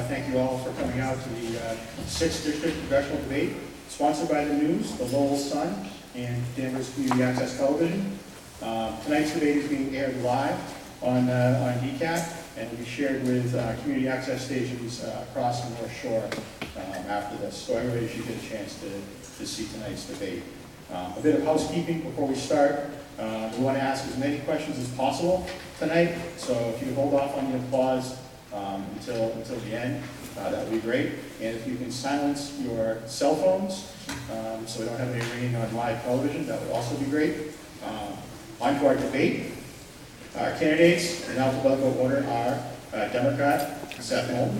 thank you all for coming out to the 6th District Congressional Debate, sponsored by the News, the Lowell Sun, and Danvers Community Access Television. Tonight's debate is being aired live on DCAT and will be shared with community access stations across the North Shore after this. So everybody should get a chance to see tonight's debate. A bit of housekeeping before we start. We want to ask as many questions as possible tonight, so if you hold off on the applause until the end, that would be great. And if you can silence your cell phones so we don't have any ringing on live television, that would also be great. On to our debate. Our candidates in alphabetical order are Democrat Seth Moulton.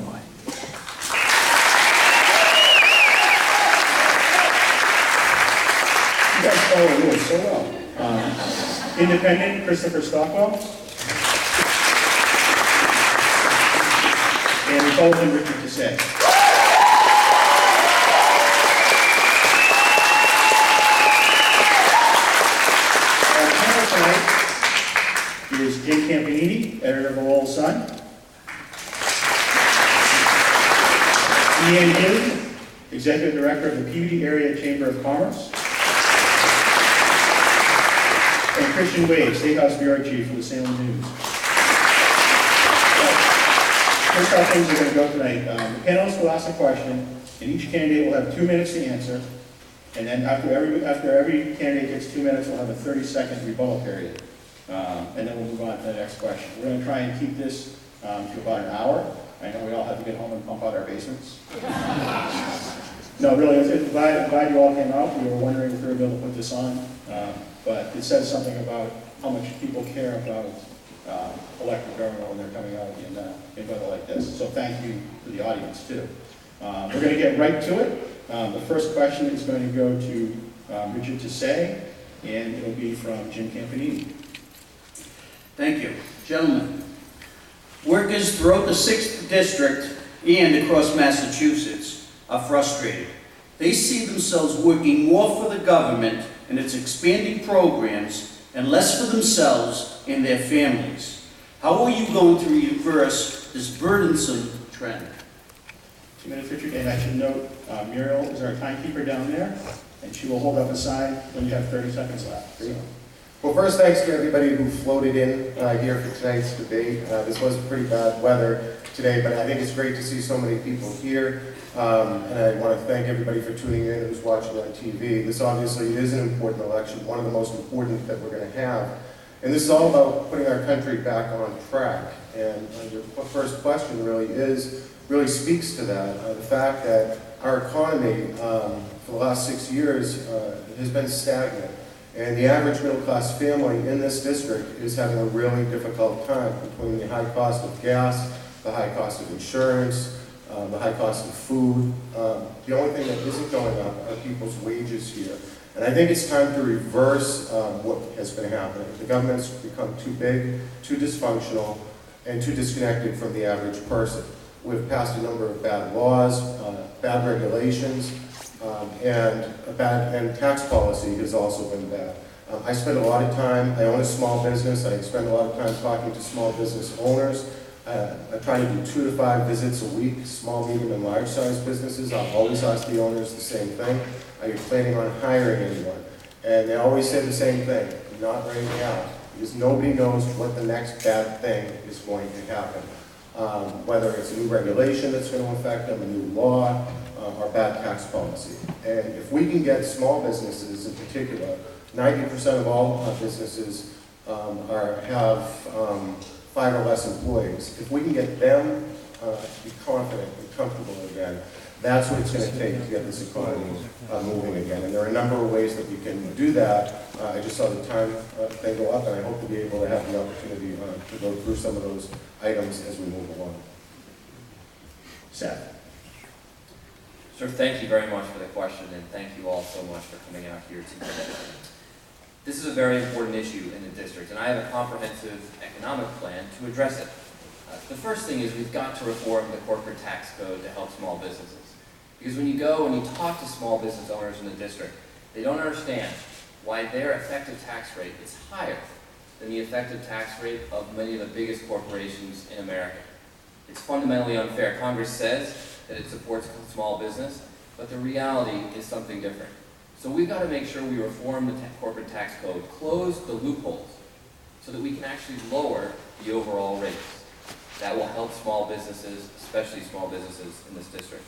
You guys follow the rules so well. Independent Christopher Stockwell. And Republican Richard Desai. Our panel tonight is Jim Campanini, editor of the Lowell Sun. Ian Gilly, executive director of the Peabody Area Chamber of Commerce. And Christian Wade, State House Bureau Chief for the Salem News. Here's how things are going to go tonight. The panelists will ask a question, and each candidate will have 2 minutes to answer. And then after every candidate gets 2 minutes, we'll have a 30-second rebuttal period. And then we'll move on to the next question. We're going to try and keep this to about an hour. I know we all have to get home and pump out our basements. No, really, I'm glad you all came out. We were wondering if we were able to put this on. But it says something about how much people care about elected government when they're coming out in weather like this. So thank you to the audience, too. We're going to get right to it. The first question is going to go to Richard Desai, and it'll be from Jim Campanini. Thank you. Gentlemen, workers throughout the 6th District and across Massachusetts are frustrated. They see themselves working more for the government and its expanding programs and less for themselves and their families. How are you going to reverse this burdensome trend? 2 minutes, Richard. And I should note, Muriel is our timekeeper down there, and she will hold up a sign when you have 30 seconds left. So, well, first, thanks to everybody who floated in here for tonight's debate. This was pretty bad weather today, but I think it's great to see so many people here. And I want to thank everybody for tuning in who's watching on TV. This obviously is an important election, one of the most important that we're going to have. And this is all about putting our country back on track. And your first question really speaks to that. The fact that our economy for the last 6 years has been stagnant. And the average middle-class family in this district is having a really difficult time between the high cost of gas, the high cost of insurance, the high cost of food. The only thing that isn't going up are people's wages here. And I think it's time to reverse what has been happening. The government's become too big, too dysfunctional, and too disconnected from the average person. We've passed a number of bad laws, bad regulations, and tax policy has also been bad. I spend a lot of time, I own a small business, I spend a lot of time talking to small business owners. I try to do 2 to 5 visits a week, small, medium, and large-sized businesses. I'll always ask the owners the same thing. Are you planning on hiring anyone? And they always say the same thing, not right now, because nobody knows what the next bad thing is going to happen. Whether it's a new regulation that's going to affect them, a new law, or bad tax policy. And if we can get small businesses in particular, 90% of all businesses have 5 or less employees. If we can get them to be confident and comfortable again, that's what it's going to take to get this economy moving again. And there are a number of ways that we can do that. I just saw the time thing go up, and I hope to be able to have the opportunity to go through some of those items as we move along. Seth. Sir, thank you very much for the question, and thank you all so much for coming out here today. This is a very important issue in the district, and I have a comprehensive economic plan to address it. The first thing is we've got to reform the corporate tax code to help small businesses. Because when you go and you talk to small business owners in the district, they don't understand why their effective tax rate is higher than the effective tax rate of many of the biggest corporations in America. It's fundamentally unfair. Congress says that it supports small business, but the reality is something different. So we've got to make sure we reform the corporate tax code, close the loopholes, so that we can actually lower the overall rates. That will help small businesses, especially small businesses in this district.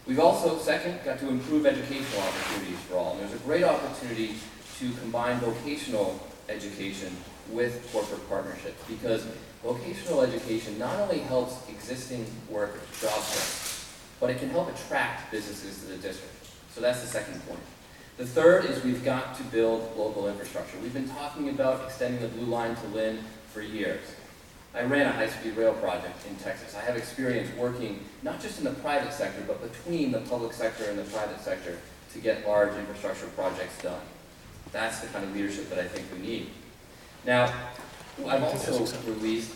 We've also, second, got to improve educational opportunities for all. And there's a great opportunity to combine vocational education with corporate partnerships, because vocational education not only helps existing workers, job training, but it can help attract businesses to the district. So that's the second point. The third is we've got to build local infrastructure. We've been talking about extending the Blue Line to Lynn for years. I ran a high-speed rail project in Texas. I have experience working not just in the private sector, but between the public sector and the private sector to get large infrastructure projects done. That's the kind of leadership that I think we need. Now, I've also released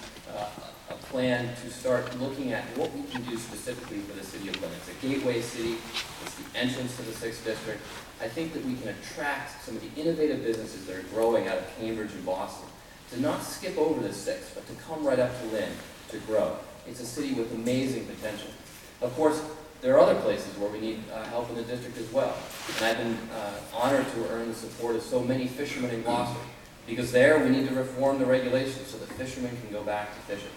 a plan to start looking at what we can do specifically for the city of Lynn. It's a gateway city. It's the entrance to the 6th district. I think that we can attract some of the innovative businesses that are growing out of Cambridge and Boston to not skip over the 6th, but to come right up to Lynn to grow. It's a city with amazing potential. Of course, there are other places where we need help in the district as well. And I've been honored to earn the support of so many fishermen in Gloucester, because there we need to reform the regulations so that fishermen can go back to fishing.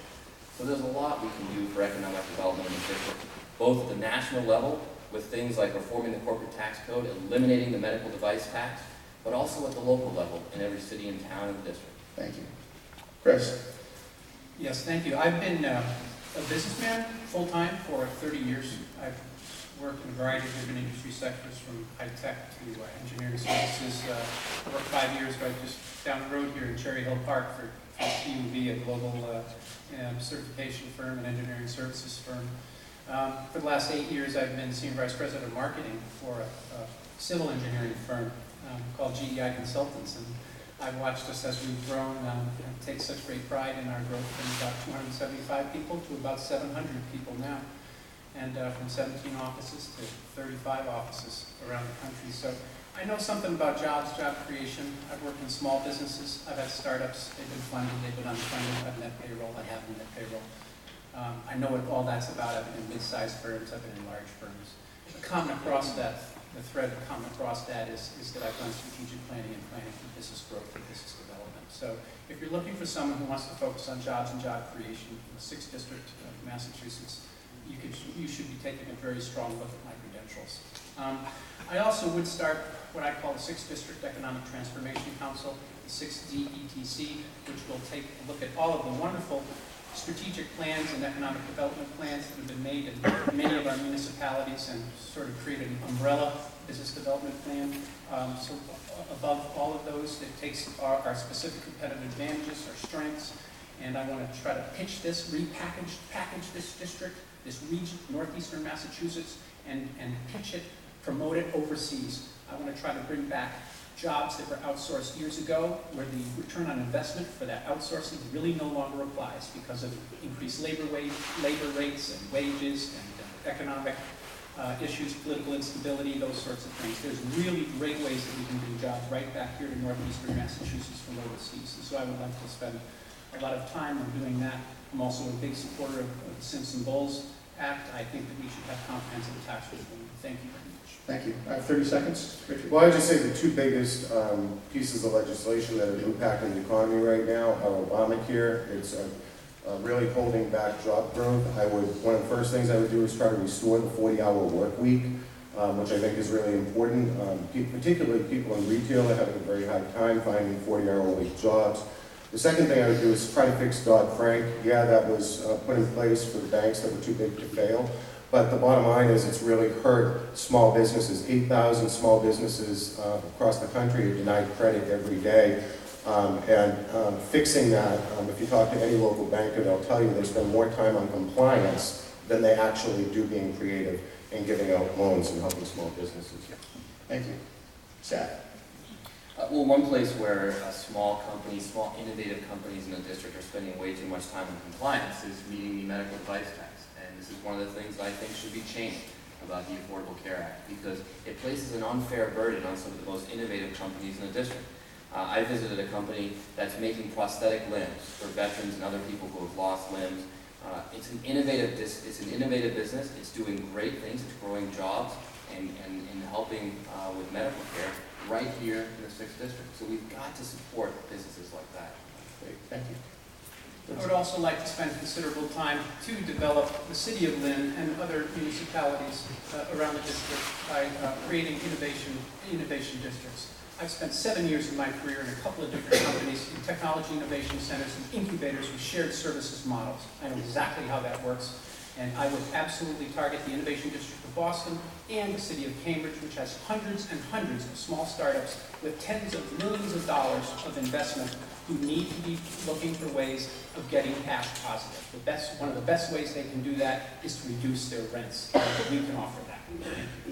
So there's a lot we can do for economic development in the district, both at the national level with things like reforming the corporate tax code, eliminating the medical device tax, but also at the local level in every city and town in the district. Thank you. Chris? Yes, thank you. I've been a businessman full-time for 30 years. I've worked in a variety of different industry sectors, from high-tech to engineering services. I worked 5 years right just down the road here in Cherry Hill Park for TUV, a global certification firm and engineering services firm. For the last 8 years, I've been Senior Vice President of Marketing for a civil engineering firm called GEI Consultants. And I've watched us as we've grown, take such great pride in our growth from about 275 people to about 700 people now, and from 17 offices to 35 offices around the country. So I know something about jobs, job creation. I've worked in small businesses. I've had startups. They've been funded, they've been unfunded. I've net payroll, I have net payroll. I know what all that's about. I've been in mid-sized firms, I've been in large firms. The common across that, the thread common across that is that I've done strategic planning and planning for business growth and business development. So if you're looking for someone who wants to focus on jobs and job creation in the 6th District of Massachusetts, you should be taking a very strong look at my credentials. I also would start what I call the 6th District Economic Transformation Council, the 6DETC, which will take a look at all of the wonderful strategic plans and economic development plans that have been made in many of our municipalities and sort of create an umbrella business development plan. So above all of those, it takes our specific competitive advantages, our strengths, and I want to try to pitch this, package this district, this region, northeastern Massachusetts, and pitch it, promote it overseas. I want to try to bring back jobs that were outsourced years ago, where the return on investment for that outsourcing really no longer applies because of increased labor rates and wages and economic issues, political instability, those sorts of things. There's really great ways that we can bring jobs right back here to northeastern Massachusetts from overseas. And so I would like to spend a lot of time on doing that. I'm also a big supporter of the Simpson-Bowles Act. I think that we should have comprehensive tax reform. Thank you very much. Thank you. I have 30 seconds. Richard? Well, I'd just say the two biggest pieces of legislation that are impacting the economy right now are Obamacare. It's really holding back job growth. One of the first things I would do is try to restore the 40-hour work week, which I think is really important. Particularly people in retail are having a very hard time finding 40-hour week jobs. The second thing I would do is try to fix Dodd-Frank. Yeah, that was put in place for the banks that were too big to fail. But the bottom line is it's really hurt small businesses. 8,000 small businesses across the country are denied credit every day. Fixing that, if you talk to any local banker, they'll tell you they spend more time on compliance than they actually do being creative and giving out loans and helping small businesses. Thank you. Seth? Well, one place where small companies, small innovative companies in the district are spending way too much time on compliance is meeting the medical device tax. And this is one of the things that I think should be changed about the Affordable Care Act, because it places an unfair burden on some of the most innovative companies in the district. I visited a company that's making prosthetic limbs for veterans and other people who have lost limbs. It's an innovative business. It's doing great things. It's growing jobs and helping with medical care right here in the 6th District. So we've got to support businesses like that. Great, thank you. I would also like to spend considerable time to develop the city of Lynn and other municipalities around the district by creating innovation districts. I've spent 7 years of my career in a couple of different companies in technology innovation centers and incubators with shared services models. I know exactly how that works, and I would absolutely target the Innovation District of Boston and the city of Cambridge, which has hundreds and hundreds of small startups with tens of millions of dollars of investment who need to be looking for ways of getting cash positive. One of the best ways they can do that is to reduce their rents. We can offer that.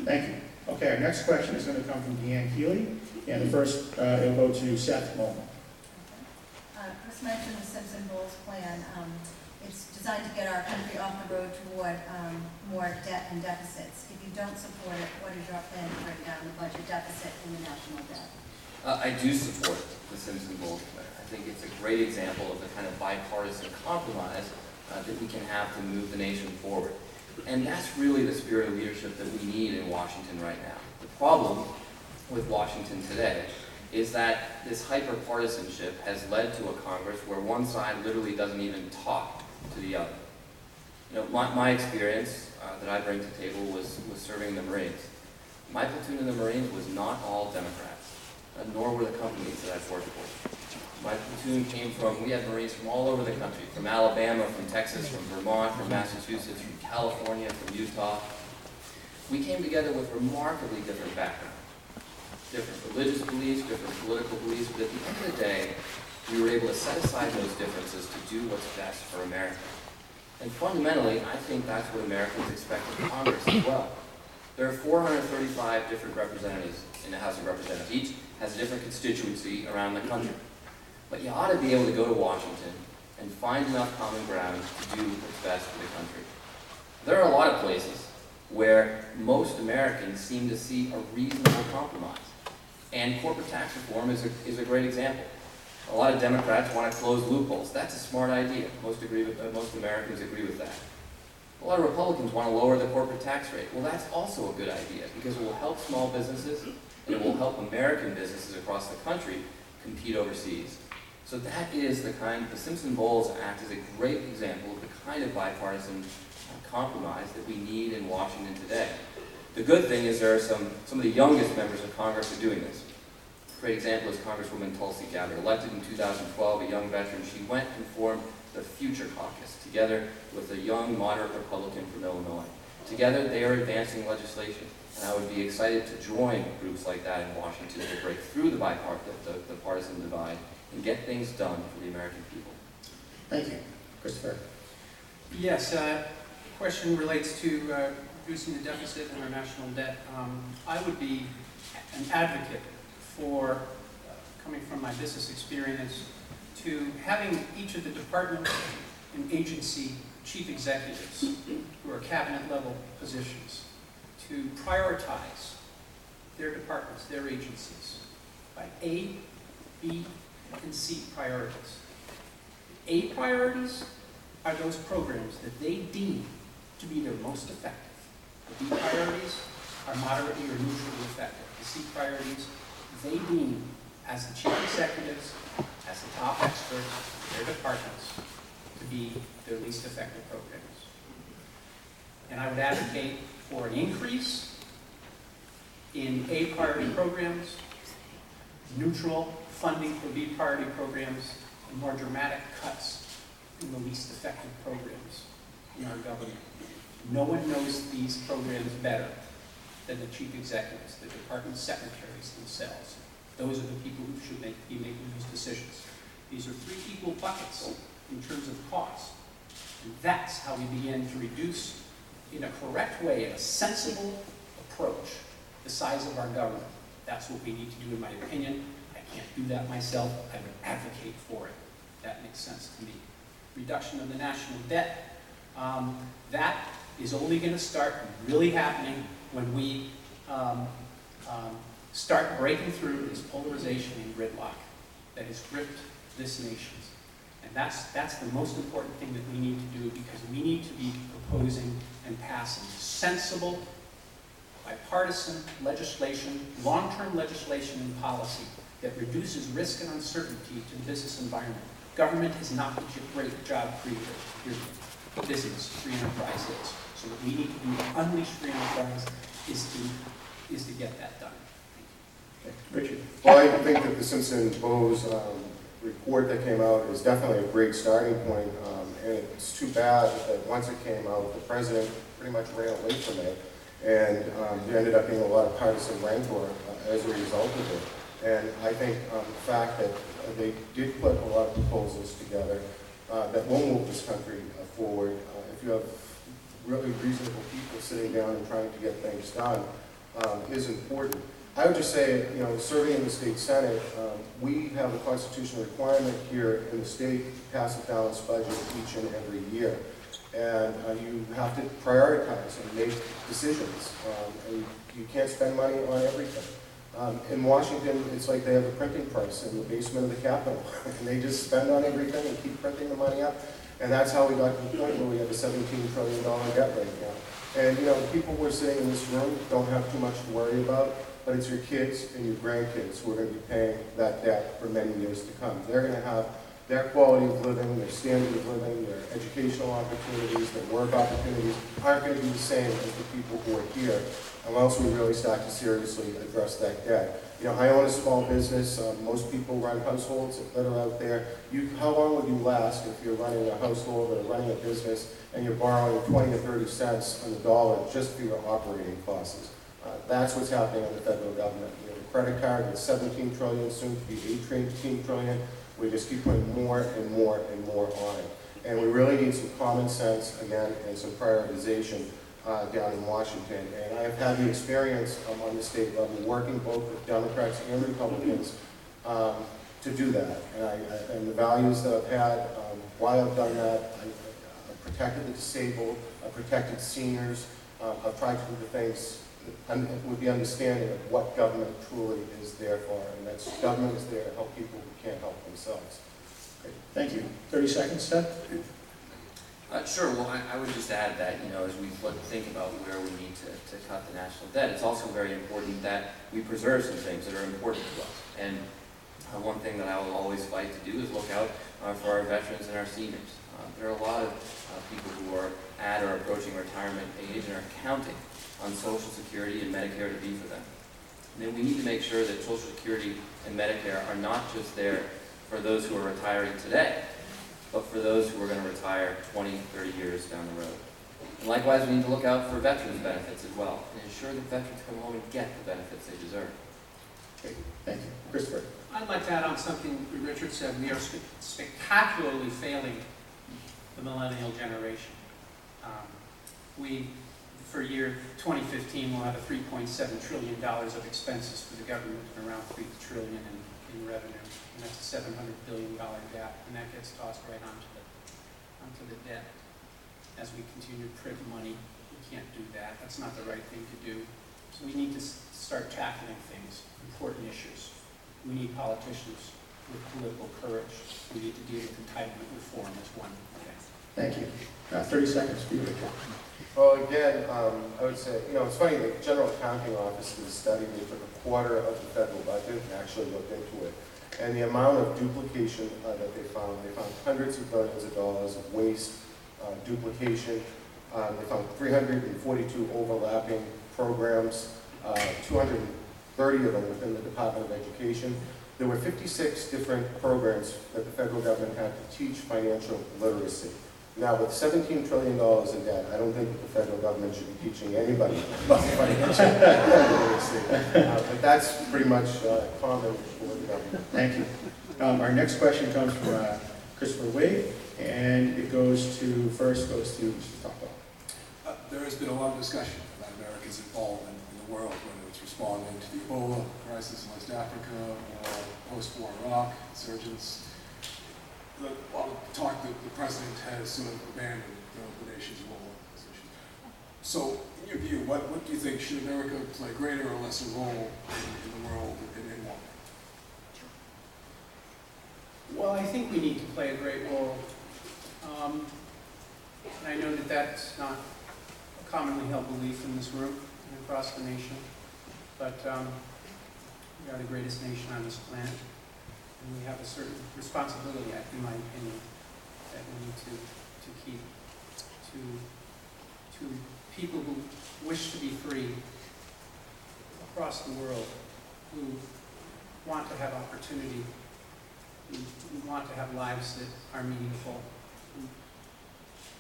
Thank you. Okay, our next question is going to come from Deanne Keeley, and the first, it'll go to Seth Mullen. Chris mentioned the Simpson Bowles plan. It's designed to get our country off the road toward more debt and deficits. If you don't support it, what is your plan to break down the budget deficit and the national debt? I do support the Simpson Bowles plan. I think it's a great example of the kind of bipartisan compromise that we can have to move the nation forward. And that's really the spirit of leadership that we need in Washington right now. The problem with Washington today is that this hyper-partisanship has led to a Congress where one side literally doesn't even talk to the other. You know, my experience that I bring to the table was serving the Marines. My platoon in the Marines was not all Democrats, nor were the companies that I've worked for. My platoon came from, we had Marines from all over the country, from Alabama, from Texas, from Vermont, from Massachusetts, from California, from Utah. We came together with remarkably different backgrounds, different religious beliefs, different political beliefs, but at the end of the day, we were able to set aside those differences to do what's best for America. And fundamentally, I think that's what Americans expect of Congress as well. There are 435 different representatives in the House of Representatives. Each has a different constituency around the country. But you ought to be able to go to Washington and find enough common ground to do what's best for the country. There are a lot of places where most Americans seem to see a reasonable compromise. And corporate tax reform is a great example. A lot of Democrats want to close loopholes. That's a smart idea. Most Americans agree with that. A lot of Republicans want to lower the corporate tax rate. Well, that's also a good idea because it will help small businesses and it will help American businesses across the country compete overseas. So that is the Simpson Bowles Act is a great example of the kind of bipartisan compromise that we need in Washington today. The good thing is there are some of the youngest members of Congress are doing this. A great example is Congresswoman Tulsi Gabbard, elected in 2012, a young veteran. She went and formed the Future Caucus, together with a young moderate Republican from Illinois. Together, they are advancing legislation, and I would be excited to join groups like that in Washington to break through the partisan divide and get things done for the American people. Thank you. Christopher. Yes, question relates to reducing the deficit and our national debt. I would be an advocate for, coming from my business experience, to having each of the department and agency chief executives, who are cabinet level positions, to prioritize their departments, their agencies, by A, B, and C priorities. A priorities are those programs that they deem to be their most effective. The B priorities are moderately or neutrally effective. The C priorities, they deem, as the chief executives, as the top experts in their departments, to be their least effective programs. And I would advocate for an increase in A priority programs, neutral funding for B priority programs, and more dramatic cuts in the least effective programs in our government. No one knows these programs better than the chief executives, the department secretaries themselves. Those are the people who should be making these decisions. These are three equal buckets in terms of cost. And that's how we begin to reduce, in a correct way, in a sensible approach, the size of our government. That's what we need to do, in my opinion. I can't do that myself. I would advocate for it. That makes sense to me. Reduction of the national debt. That is only going to start really happening when we start breaking through this polarization and gridlock that has gripped this nation. And And that's the most important thing that we need to do, because we need to be proposing and passing sensible, bipartisan legislation, long-term legislation and policy that reduces risk and uncertainty to the business environment. Government is not a great job creator, period. Business, free enterprise is. So what we need to do to unleash free enterprise is to get that done. Okay. Richard? Well, I think that the Simpson-Bowes report that came out is definitely a great starting point, and it's too bad that once it came out, the president pretty much ran away from it, and there ended up being a lot of partisan rancor as a result of it. And I think the fact that they did put a lot of proposals together that will move this country forward. If you have really reasonable people sitting down and trying to get things done, is important. I would just say, you know, serving in the state senate, we have a constitutional requirement here in the state to pass a balanced budget each and every year. And you have to prioritize and make decisions. And you can't spend money on everything. In Washington, it's like they have a printing press in the basement of the Capitol, and they just spend on everything and keep printing the money up. And that's how we got to the point where we have a $17 trillion debt right now. And you know, the people who are sitting in this room don't have too much to worry about, but it's your kids and your grandkids who are going to be paying that debt for many years to come. They're going to have their quality of living, their standard of living, their educational opportunities, their work opportunities aren't going to be the same as the people who are here, unless we really start to seriously address that debt. You know, I own a small business. Most people run households that are out there. How long would you last if you're running a household or running a business and you're borrowing 20 or 30 cents on the dollar just for your operating costs? That's what's happening in the federal government. We have a credit card that's $17 trillion, soon to be $18 trillion. We just keep putting more and more and more on it. And we really need some common sense, again, and some prioritization down in Washington. And I have had the experience on the state level working both with Democrats and Republicans to do that. And the values that I've had, why I've done that, I've protected the disabled, I've protected seniors, I've tried to do the things with the understanding of what government truly is there for, and that's government is there to help people who can't help themselves. Great. Thank you. 30 seconds, Seth? Sure. Well, I would just add that, you know, as we think about where we need to cut the national debt, it's also very important that we preserve some things that are important to us. And one thing that I will always fight to do is look out for our veterans and our seniors. There are a lot of people who are at or approaching retirement age and are counting on Social Security and Medicare to be for them. And then we need to make sure that Social Security and Medicare are not just there for those who are retiring today, but for those who are going to retire 20, 30 years down the road. And likewise, we need to look out for veterans' benefits as well, and ensure that veterans come home and get the benefits they deserve. Okay. Thank you. Christopher? I'd like to add on something Richard said. We are spectacularly failing the millennial generation. For year 2015, we'll have a $3.7 trillion of expenses for the government and around $3 trillion in revenue. And that's a $700 billion gap, and that gets tossed right onto the debt. As we continue to print money, we can't do that. That's not the right thing to do. So we need to start tackling things, important issues. We need politicians with political courage. We need to deal with entitlement reform as one. Okay. Thank you. 30 seconds for you, Richard. Well, again, I would say, you know, it's funny, the General Accounting Office did a study. They took a quarter of the federal budget and actually looked into it. And the amount of duplication that they found hundreds of billions of dollars of waste, duplication. They found 342 overlapping programs, 230 of them within the Department of Education. There were 56 different programs that the federal government had to teach financial literacy. Now, with $17 trillion in debt, I don't think that the federal government should be teaching anybody about financial literacy. But that's pretty much common for the government. Thank you. Our next question comes from Christopher Wade, and it goes to Mr. Stockwell. There has been a lot of discussion about America's involvement in the world, whether it's responding to the Ebola crisis in West Africa or post-war Iraq, insurgents. A lot of talk that the president has sort of abandoned the nation's role in this issue. So, in your view, what do you think? Should America play a greater or lesser role in the world and in what? Well, I think we need to play a great role. And I know that that's not a commonly held belief in this room and across the nation, but we are the greatest nation on this planet, and we have a certain responsibility, in my opinion, that we need to keep to people who wish to be free across the world, who want to have opportunity, who want to have lives that are meaningful, who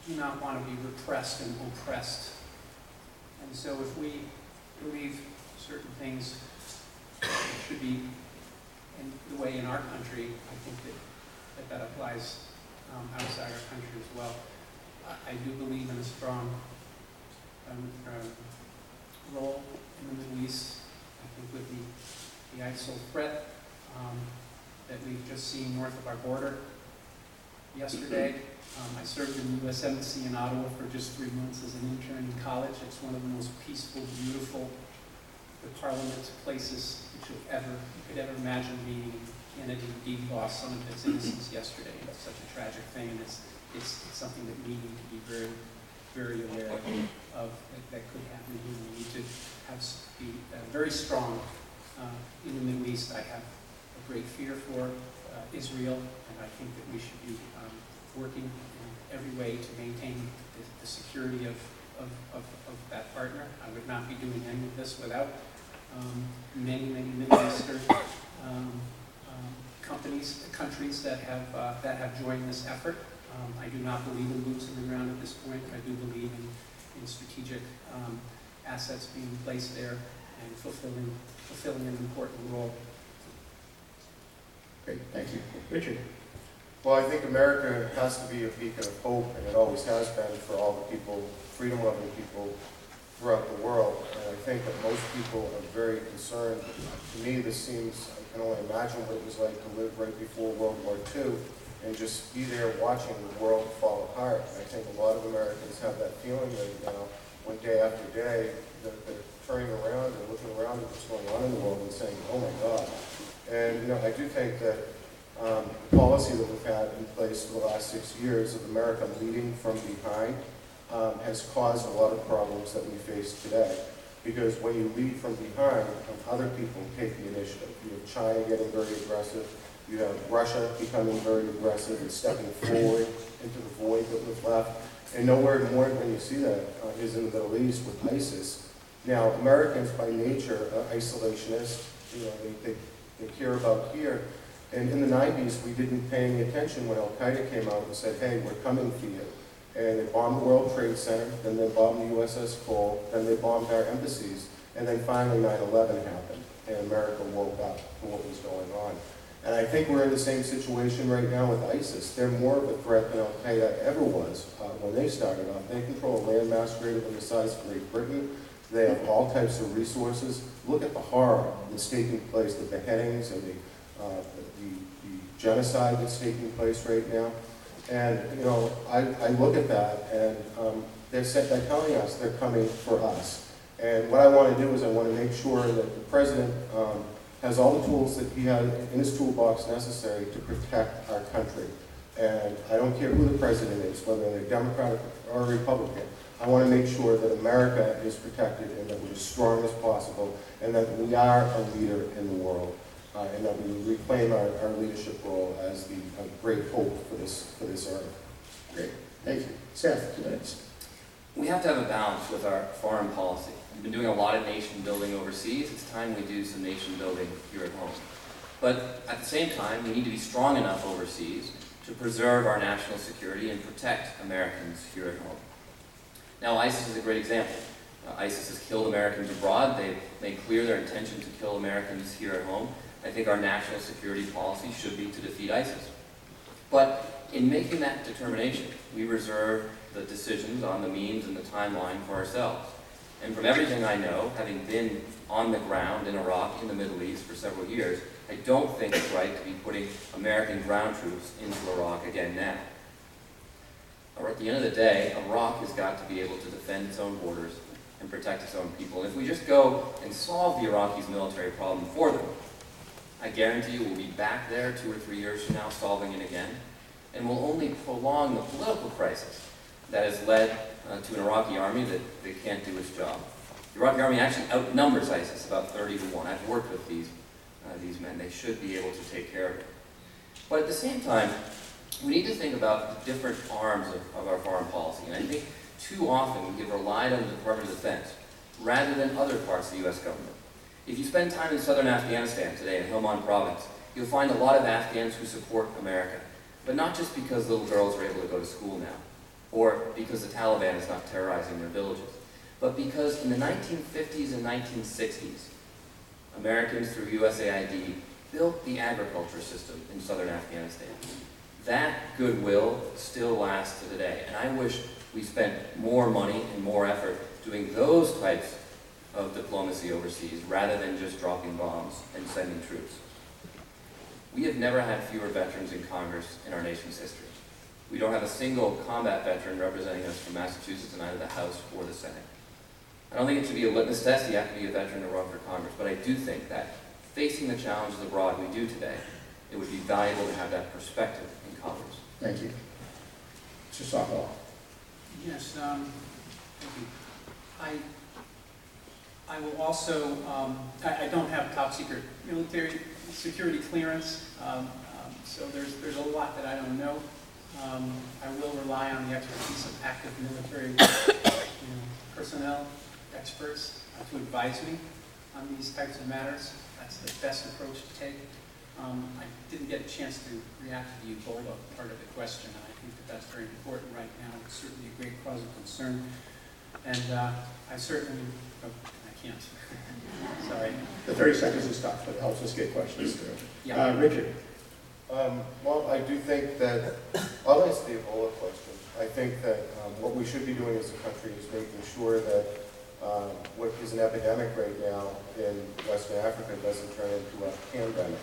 do not want to be repressed and oppressed. And so if we believe certain things should be in the way in our country, I think that applies outside our country as well. I do believe in a strong role in the Middle East. I think with the ISIL threat that we've just seen north of our border yesterday. I served in the U.S. Embassy in Ottawa for just 3 months as an intern in college. It's one of the most peaceful, beautiful, the parliament places that you could ever imagine being. Kennedy lost some of its innocence yesterday. It's such a tragic thing, and it's something that we need to be very, very aware of that could happen here. We need to be very strong in the Middle East. I have a great fear for Israel, and I think that we should be working in every way to maintain the security of that partner. I would not be doing any of this without many Middle Eastern countries that have joined this effort. I do not believe in boots on the ground at this point. I do believe in strategic assets being placed there and fulfilling an important role. Great, thank you. Richard? Well, I think America has to be a beacon of hope, and it always has been for all the people, freedom-loving people throughout the world. And I think that most people are very concerned. To me, this seems, I can only imagine what it was like to live right before World War II and just be there watching the world fall apart. And I think a lot of Americans have that feeling right now, when day after day, that they're turning around and looking around at what's going on in the world and saying, oh my God. And I do think that the policy that we've had in place for the last 6 years of America leading from behind has caused a lot of problems that we face today. Because when you lead from behind, other people take the initiative. You have China getting very aggressive. You have Russia becoming very aggressive and stepping forward into the void that was left. And nowhere more than you see that is in the Middle East with ISIS. Now, Americans by nature are isolationists. They care about here. And in the 90s, we didn't pay any attention when Al-Qaeda came out and said, hey, we're coming for you. And they bombed the World Trade Center, then they bombed the USS Cole, then they bombed our embassies, and then finally 9/11 happened, and America woke up to what was going on. And I think we're in the same situation right now with ISIS. They're more of a threat than Al-Qaeda ever was when they started off. They control a landmass greater than the size of Great Britain. They have all types of resources. Look at the horror that's taking place, the beheadings and the genocide that's taking place right now. And, I look at that, and they're telling us they're coming for us. And what I want to do is I want to make sure that the president has all the tools that he has in his toolbox necessary to protect our country. And I don't care who the president is, whether they're Democratic or Republican. I want to make sure that America is protected and that we're as strong as possible and that we are a leader in the world. And that we reclaim our leadership role as the great hope for this earth. Great, thank you. Seth, 2 minutes. We have to have a balance with our foreign policy. We've been doing a lot of nation building overseas. It's time we do some nation building here at home. But at the same time, we need to be strong enough overseas to preserve our national security and protect Americans here at home. Now, ISIS is a great example. ISIS has killed Americans abroad. They've made clear their intention to kill Americans here at home. I think our national security policy should be to defeat ISIS. But in making that determination, we reserve the decisions on the means and the timeline for ourselves. And from everything I know, having been on the ground in Iraq, in the Middle East for several years, I don't think it's right to be putting American ground troops into Iraq again now. Or at the end of the day, Iraq has got to be able to defend its own borders and protect its own people. And if we just go and solve the Iraqis' military problem for them, I guarantee you we'll be back there 2 or 3 years from now solving it again, and will only prolong the political crisis that has led to an Iraqi army that can't do its job. The Iraqi army actually outnumbers ISIS about 30 to 1. I've worked with these men. They should be able to take care of it. But at the same time, we need to think about the different arms of our foreign policy. And I think too often we have relied on the Department of Defense rather than other parts of the U.S. government. If you spend time in southern Afghanistan today, in Helmand province, you'll find a lot of Afghans who support America. But not just because little girls are able to go to school now, or because the Taliban is not terrorizing their villages, but because in the 1950s and 1960s, Americans through USAID built the agriculture system in southern Afghanistan. That goodwill still lasts to today, and I wish we spent more money and more effort doing those types of diplomacy overseas rather than just dropping bombs and sending troops. We have never had fewer veterans in Congress in our nation's history. We don't have a single combat veteran representing us from Massachusetts in either the House or the Senate. I don't think it should be a litmus test, you have to be a veteran to run for Congress, but I do think that facing the challenges abroad we do today, it would be valuable to have that perspective in Congress. Thank you. Mr. Sokolow. Yes, thank you. I will also, I don't have top secret military security clearance, so there's a lot that I don't know. I will rely on the expertise of active military personnel, experts, to advise me on these types of matters. That's the best approach to take. I didn't get a chance to react to the Ebola part of the question, and I think that that's very important right now. It's certainly a great cause of concern. And I certainly, oh, I can't. Sorry. The 30 seconds is tough, but it helps us get questions through. Yeah. Richard. Well, I do think that, I'll answer the Ebola question. I think that what we should be doing as a country is making sure that what is an epidemic right now in Western Africa doesn't turn into a pandemic.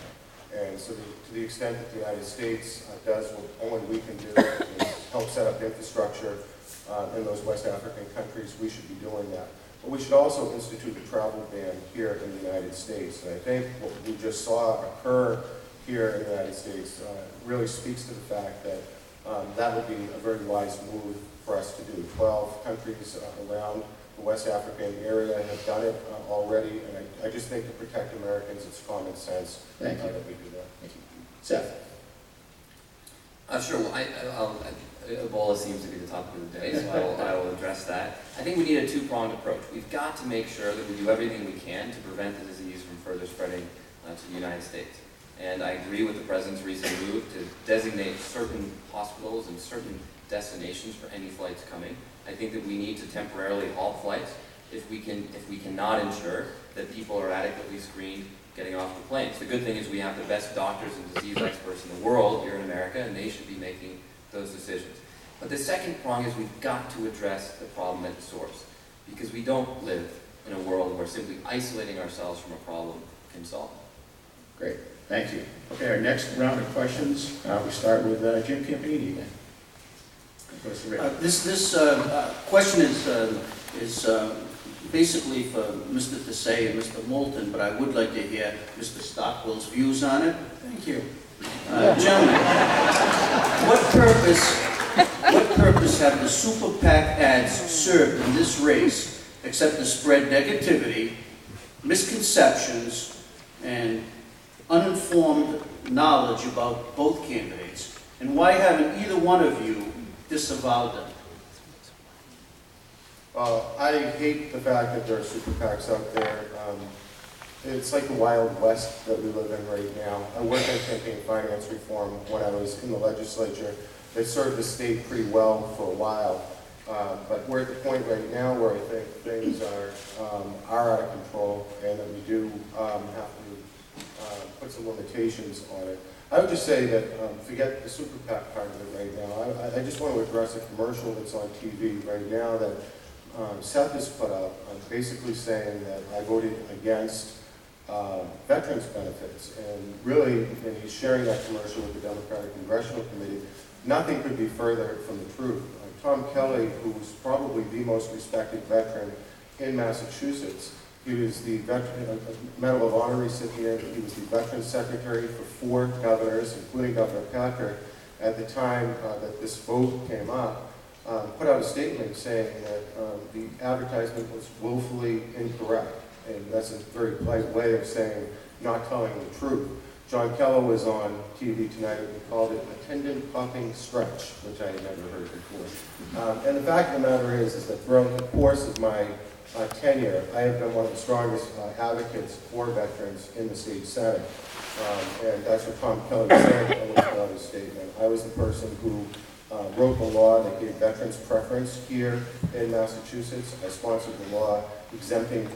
And so to the extent that the United States does what only we can do is help set up infrastructure in those West African countries, we should be doing that. But we should also institute a travel ban here in the United States. And I think what we just saw occur here in the United States really speaks to the fact that that would be a very wise move for us to do. 12 countries around the West African area have done it already, and I just think to protect Americans, it's common sense that we do that. Thank you. Seth. Sure. Well, Ebola seems to be the topic of the day, so I will address that. I think we need a two-pronged approach. We've got to make sure that we do everything we can to prevent the disease from further spreading to the United States. And I agree with the President's recent move to designate certain hospitals and certain destinations for any flights coming. I think that we need to temporarily halt flights if we cannot ensure that people are adequately screened getting off the planes. The good thing is we have the best doctors and disease experts in the world here in America, and they should be making those decisions. But the second prong is we've got to address the problem at the source, because we don't live in a world where simply isolating ourselves from a problem can solve it. Great. Thank you. Okay, our next round of questions, we start with Jim Campini again. This question is basically for Mr. Tesei and Mr. Moulton, but I would like to hear Mr. Stockwell's views on it. Thank you. Gentlemen, what purpose have the super PAC ads served in this race except to spread negativity, misconceptions, and uninformed knowledge about both candidates? And why haven't either one of you disavowed them? I hate the fact that there are super PACs out there. It's like the Wild West that we live in right now. I worked on campaign finance reform when I was in the legislature. It served the state pretty well for a while. But we're at the point right now where I think things are out of control, and that we do have to put some limitations on it. I would just say that forget the super PAC part of it right now. I just want to address a commercial that's on TV right now that Seth has put up, basically saying that I voted against veterans benefits. And really, when he's sharing that commercial with the Democratic Congressional Committee, nothing could be further from the truth. Tom Kelly, who's probably the most respected veteran in Massachusetts, He was the Medal of Honor recipient. He was the Veterans Secretary for 4 governors, including Governor Patrick, at the time that this vote came up, put out a statement saying that the advertisement was woefully incorrect. And that's a very polite way of saying not telling the truth. John Keller was on TV tonight and called it a tendon-popping stretch, which I had never heard before. And the fact of the matter is that throughout the course of my tenure, I have been one of the strongest advocates for veterans in the state Senate. And that's what Tom Keller said in his statement. I was the person who wrote the law that gave veterans preference here in Massachusetts. I sponsored the law exempting